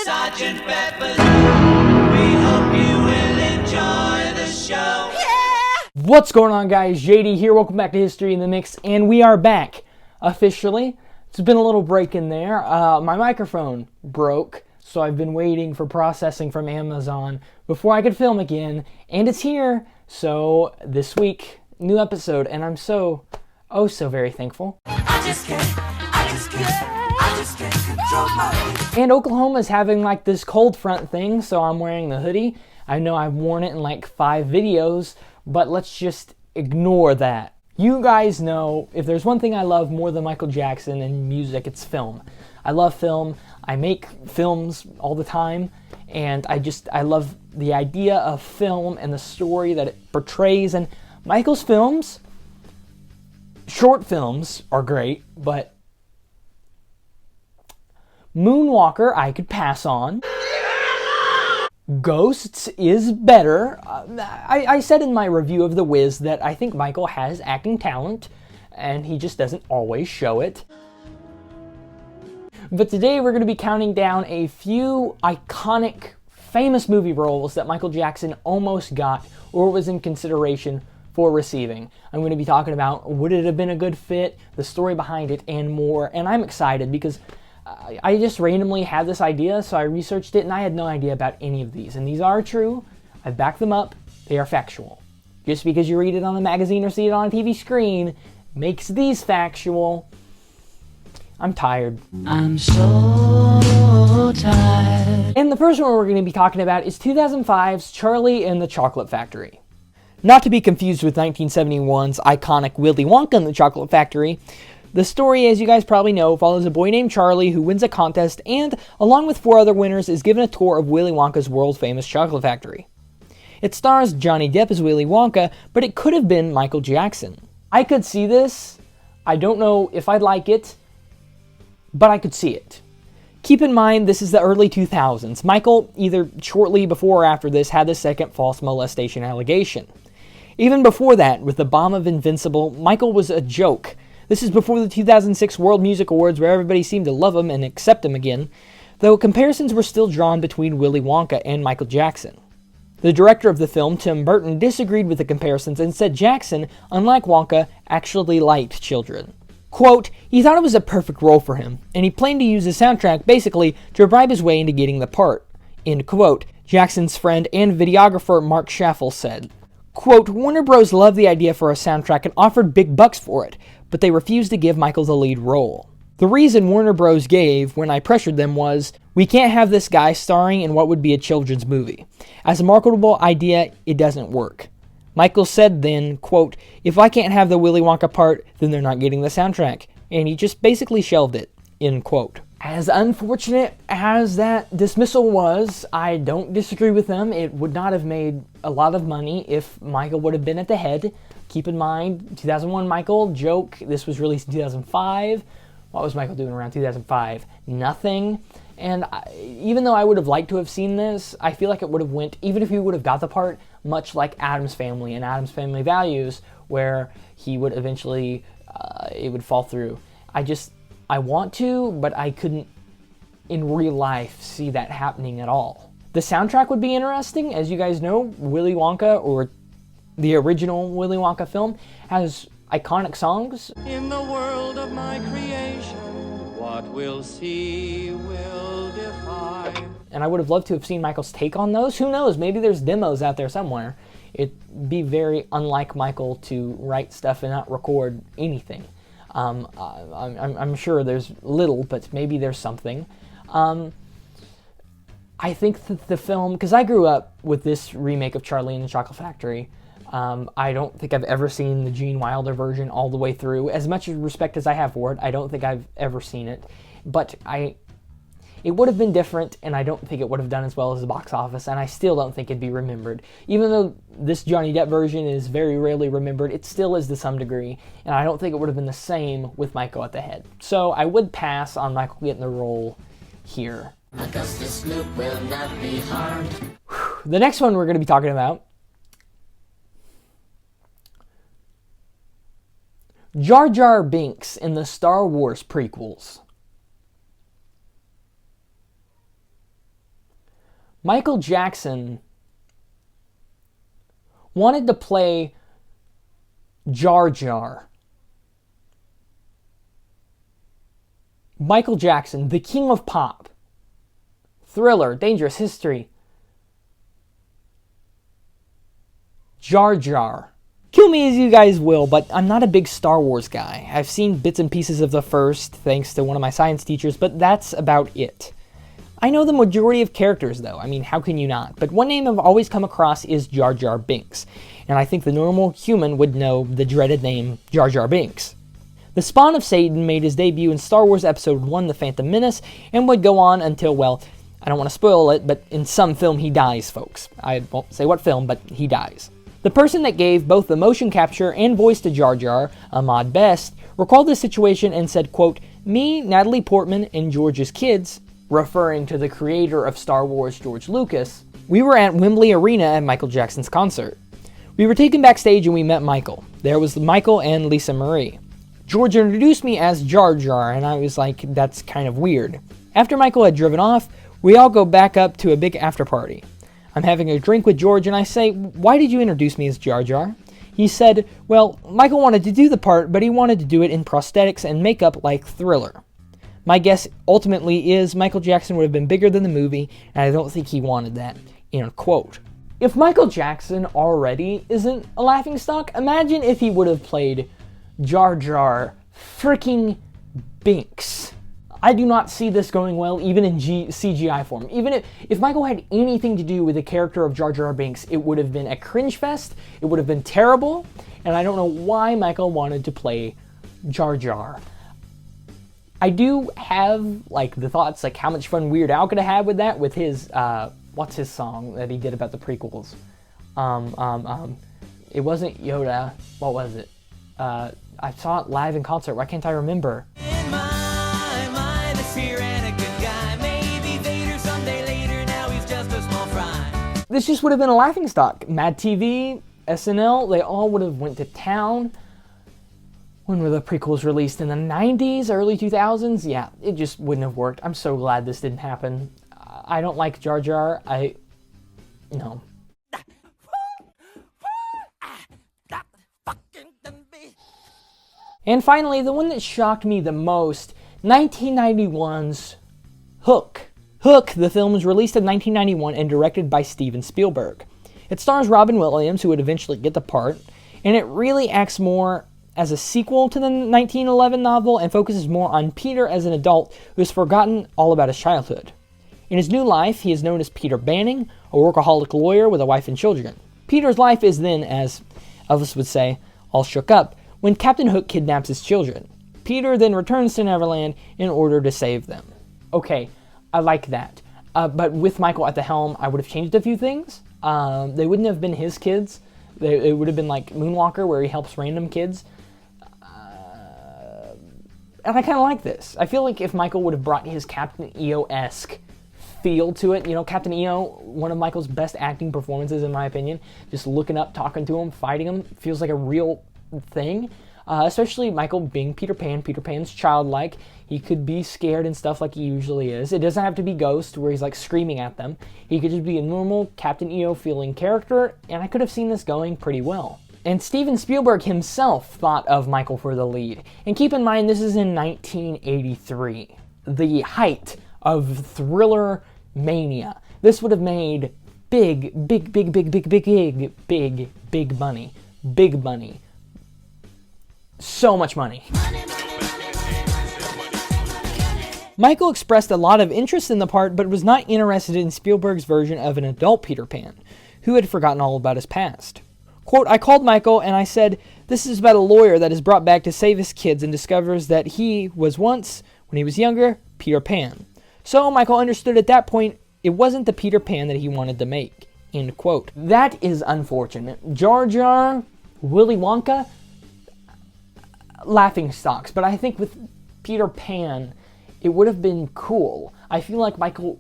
Sergeant Pepper's. We hope you will enjoy the show. What's going on, guys? JD here. Welcome back to History in the Mix, and we are back officially. It's been a little break in there. My microphone broke, so I've been waiting for processing from Amazon before I could film again, and it's here. So this week, new episode, and I'm so very thankful. I just can't control my... And Oklahoma's having like this cold front thing, so I'm wearing the hoodie. I know I've worn it in like 5 videos, but let's just ignore that. You guys know, if there's one thing I love more than Michael Jackson and music, it's film. I love film. I make films all the time, and I love the idea of film and the story that it portrays. And Michael's films, short films, are great, but Moonwalker I could pass on. Ghosts is better. I said in my review of The Wiz that I think Michael has acting talent, and he just doesn't always show it. But today we're going to be counting down a few iconic, famous movie roles that Michael Jackson almost got or was in consideration for receiving. I'm going to be talking about would it have been a good fit, the story behind it, and more. And I'm excited because I just randomly had this idea, so I researched it, and I had no idea about any of these. And these are true. I backed them up. They are factual. Just because you read it on the magazine or see it on a TV screen makes these factual. I'm tired. I'm so tired. And the first one we're going to be talking about is 2005's Charlie and the Chocolate Factory. Not to be confused with 1971's iconic Willy Wonka and the Chocolate Factory. The story, as you guys probably know, follows a boy named Charlie who wins a contest and, along with 4 other winners, is given a tour of Willy Wonka's world-famous chocolate factory. It stars Johnny Depp as Willy Wonka, but it could have been Michael Jackson. I could see this. I don't know if I'd like it, but I could see it. Keep in mind, this is the early 2000s. Michael, either shortly before or after this, had the second false molestation allegation. Even before that, with the bomb of Invincible, Michael was a joke. This is before the 2006 World Music Awards, where everybody seemed to love him and accept him again, though comparisons were still drawn between Willy Wonka and Michael Jackson. The director of the film, Tim Burton, disagreed with the comparisons and said Jackson, unlike Wonka, actually liked children. Quote, he thought it was a perfect role for him, and he planned to use the soundtrack basically to bribe his way into getting the part. End quote, Jackson's friend and videographer Mark Schaffel said. Quote, Warner Bros. Loved the idea for a soundtrack and offered big bucks for it, but they refused to give Michael the lead role. The reason Warner Bros. Gave when I pressured them was, we can't have this guy starring in what would be a children's movie. As a marketable idea, it doesn't work. Michael said then, quote, if I can't have the Willy Wonka part, then they're not getting the soundtrack. And he just basically shelved it, end quote. As unfortunate as that dismissal was, I don't disagree with them. It would not have made a lot of money if Michael would have been at the head. Keep in mind, 2001 Michael, joke, this was released in 2005. What was Michael doing around 2005? Nothing. And even though I would have liked to have seen this, I feel like it would have went, even if he would have got the part, much like Addams Family and Addams Family Values, where he would eventually, it would fall through. I want to, but I couldn't, in real life, see that happening at all. The soundtrack would be interesting. As you guys know, Willy Wonka, or the original Willy Wonka film, has iconic songs. In the world of my creation, what we'll see will defy. And I would have loved to have seen Michael's take on those. Who knows? Maybe there's demos out there somewhere. It'd be very unlike Michael to write stuff and not record anything. I'm sure there's little, but maybe there's something. I think that the film, because I grew up with this remake of Charlie and the Chocolate Factory, I don't think I've ever seen the Gene Wilder version all the way through. As much respect as I have for it, I don't think I've ever seen it. But it would have been different, and I don't think it would have done as well as the box office, and I still don't think it'd be remembered. Even though this Johnny Depp version is very rarely remembered, it still is to some degree, and I don't think it would have been the same with Michael at the head. So I would pass on Michael getting the role here. Augustus Gloop will not be harmed. The next one we're going to be talking about, Jar Jar Binks in the Star Wars prequels. Michael Jackson wanted to play Jar Jar. Michael Jackson, the king of pop. Thriller, Dangerous, History. Jar Jar. Kill me as you guys will, but I'm not a big Star Wars guy. I've seen bits and pieces of the first, thanks to one of my science teachers, but that's about it. I know the majority of characters, though. I mean, how can you not? But one name I've always come across is Jar Jar Binks, and I think the normal human would know the dreaded name Jar Jar Binks. The spawn of Satan made his debut in Star Wars Episode 1, The Phantom Menace, and would go on until, well, I don't want to spoil it, but in some film he dies, folks. I won't say what film, but he dies. The person that gave both the motion capture and voice to Jar Jar, Ahmad Best, recalled this situation and said, quote, "Me, Natalie Portman, and George's kids," referring to the creator of Star Wars, George Lucas, "we were at Wembley Arena at Michael Jackson's concert. We were taken backstage and we met Michael. There was Michael and Lisa Marie. George introduced me as Jar Jar, and I was like, that's kind of weird. After Michael had driven off, we all go back up to a big after party. I'm having a drink with George and I say, 'Why did you introduce me as Jar Jar?' He said, 'Well, Michael wanted to do the part, but he wanted to do it in prosthetics and makeup like Thriller.' My guess ultimately is Michael Jackson would have been bigger than the movie, and I don't think he wanted that." End quote. If Michael Jackson already isn't a laughingstock, imagine if he would have played Jar Jar freaking Binks. I do not see this going well, even in CGI form. Even if Michael had anything to do with the character of Jar Jar Binks, it would have been a cringe fest, it would have been terrible, and I don't know why Michael wanted to play Jar Jar. I do have, like, the thoughts, like, how much fun Weird Al could have had with that, with his, what's his song that he did about the prequels? It wasn't Yoda, what was it? I saw it live in concert, why can't I remember? In my mind, this here ain't a good guy. Maybe Vader someday later, now he's just a small fry. This just would have been a laughingstock. Mad TV, SNL, they all would have went to town. When were the prequels released? In the 90s, early 2000s? Yeah, it just wouldn't have worked. I'm so glad this didn't happen. I don't like Jar Jar. No. And finally, the one that shocked me the most, 1991's Hook. Hook, the film, was released in 1991 and directed by Steven Spielberg. It stars Robin Williams, who would eventually get the part, and it really acts more as a sequel to the 1911 novel and focuses more on Peter as an adult who has forgotten all about his childhood. In his new life, he is known as Peter Banning, a workaholic lawyer with a wife and children. Peter's life is then, as Elvis would say, all shook up, when Captain Hook kidnaps his children. Peter then returns to Neverland in order to save them. Okay, I like that. But with Michael at the helm, I would have changed a few things. They wouldn't have been his kids. It would have been like Moonwalker, where he helps random kids. And I kind of like this. I feel like if Michael would have brought his Captain EO-esque feel to it, you know, Captain EO, one of Michael's best acting performances in my opinion, just looking up, talking to him, fighting him, feels like a real thing. Especially Michael being Peter Pan. Peter Pan's childlike. He could be scared and stuff like he usually is. It doesn't have to be Ghost, where he's like screaming at them. He could just be a normal Captain EO feeling character, and I could have seen this going pretty well. And Steven Spielberg himself thought of Michael for the lead. And keep in mind, this is in 1983. The height of thriller mania. This would have made big money. Big money. So much money. Michael expressed a lot of interest in the part, but was not interested in Spielberg's version of an adult Peter Pan, who had forgotten all about his past. Quote, "I called Michael and I said, this is about a lawyer that is brought back to save his kids and discovers that he was once, when he was younger, Peter Pan. So Michael understood at that point it wasn't the Peter Pan that he wanted to make." End quote. That is unfortunate. Jar Jar, Willy Wonka, laughing stocks. But I think with Peter Pan, it would have been cool. I feel like Michael,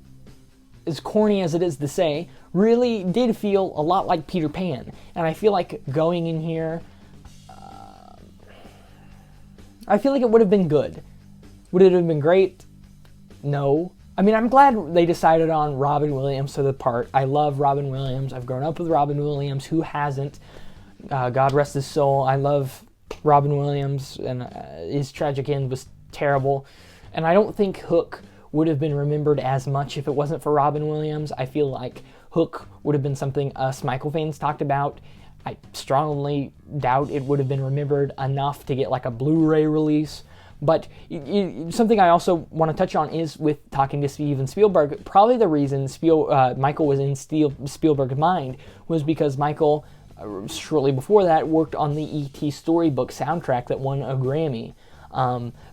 as corny as it is to say, really did feel a lot like Peter Pan. And I feel like going in here, I feel like it would have been good. Would it have been great? No. I mean, I'm glad they decided on Robin Williams for the part. I love Robin Williams. I've grown up with Robin Williams. Who hasn't? God rest his soul. I love Robin Williams, and his tragic end was terrible. And I don't think Hook would have been remembered as much if it wasn't for Robin Williams. I feel like Hook would have been something us Michael fans talked about. I strongly doubt it would have been remembered enough to get like a Blu-ray release. But something I also want to touch on is with talking to Steven Spielberg, probably the reason Michael was in Spielberg's mind was because Michael, shortly before that, worked on the E.T. storybook soundtrack that won a Grammy.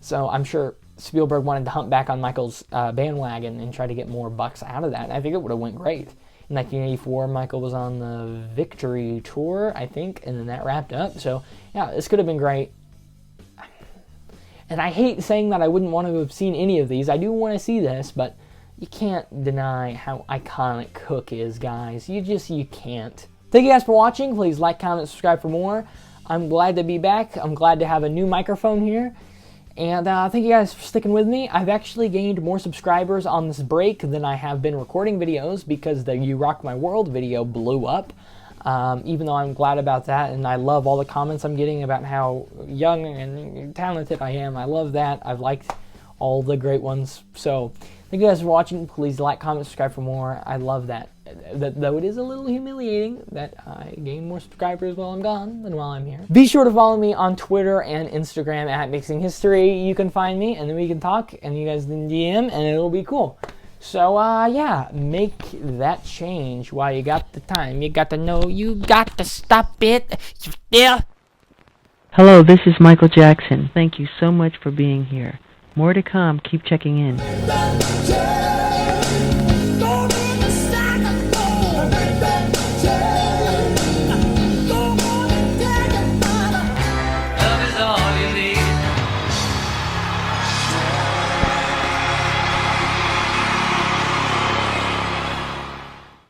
So I'm sure Spielberg wanted to hump back on Michael's bandwagon and try to get more bucks out of that. And I think it would have went great. In 1984, Michael was on the Victory Tour, I think, and then that wrapped up. So, yeah, this could have been great. And I hate saying that I wouldn't want to have seen any of these. I do want to see this, but you can't deny how iconic Hook is, guys. You can't. Thank you guys for watching. Please like, comment, subscribe for more. I'm glad to be back. I'm glad to have a new microphone here. And thank you guys for sticking with me. I've actually gained more subscribers on this break than I have been recording videos because the You Rock My World video blew up. Even though I'm glad about that, and I love all the comments I'm getting about how young and talented I am. I love that. I've liked all the great ones. So thank you guys for watching. Please like, comment, subscribe for more. I love that. Though it is a little humiliating that I gain more subscribers while I'm gone than while I'm here. Be sure to follow me on Twitter and Instagram at Mixing History. You can find me, and then we can talk, and you guys can DM, and it'll be cool. So, yeah, make that change while you got the time. You got to know, you got to stop it. Yeah. Hello, this is Michael Jackson. Thank you so much for being here. More to come. Keep checking in.